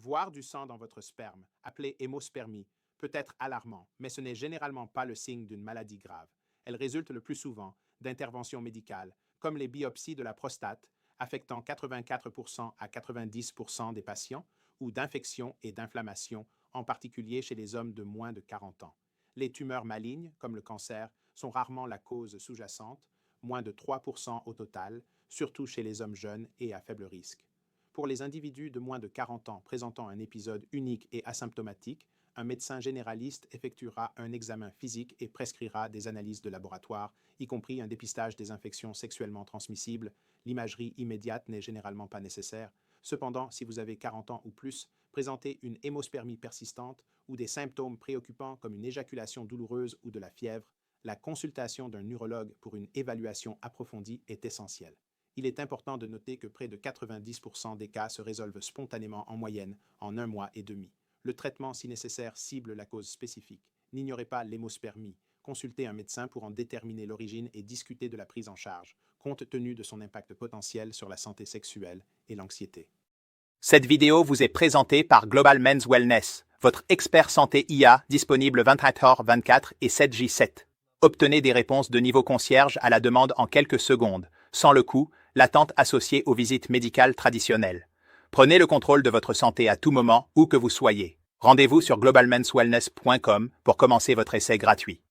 Voir du sang dans votre sperme, appelé hémospermie, peut être alarmant, mais ce n'est généralement pas le signe d'une maladie grave. Elle résulte le plus souvent d'interventions médicales, comme les biopsies de la prostate, affectant 84% à 90% des patients, ou d'infections et d'inflammations, en particulier chez les hommes de moins de 40 ans. Les tumeurs malignes, comme le cancer, sont rarement la cause sous-jacente, moins de 3% au total, surtout chez les hommes jeunes et à faible risque. Pour les individus de moins de 40 ans présentant un épisode unique et asymptomatique, un médecin généraliste effectuera un examen physique et prescrira des analyses de laboratoire, y compris un dépistage des infections sexuellement transmissibles. L'imagerie immédiate n'est généralement pas nécessaire. Cependant, si vous avez 40 ans ou plus, présentez une hémospermie persistante ou des symptômes préoccupants comme une éjaculation douloureuse ou de la fièvre, la consultation d'un urologue pour une évaluation approfondie est essentielle. Il est important de noter que près de 90% des cas se résolvent spontanément en moyenne en 1 mois et demi. Le traitement, si nécessaire, cible la cause spécifique. N'ignorez pas l'hémospermie. Consultez un médecin pour en déterminer l'origine et discuter de la prise en charge, compte tenu de son impact potentiel sur la santé sexuelle et l'anxiété. Cette vidéo vous est présentée par Global Men's Wellness, votre expert santé IA disponible 24h24 et 7J7. Obtenez des réponses de niveau concierge à la demande en quelques secondes, sans le coût, l'attente associée aux visites médicales traditionnelles. Prenez le contrôle de votre santé à tout moment, où que vous soyez. Rendez-vous sur globalmenswellness.com pour commencer votre essai gratuit.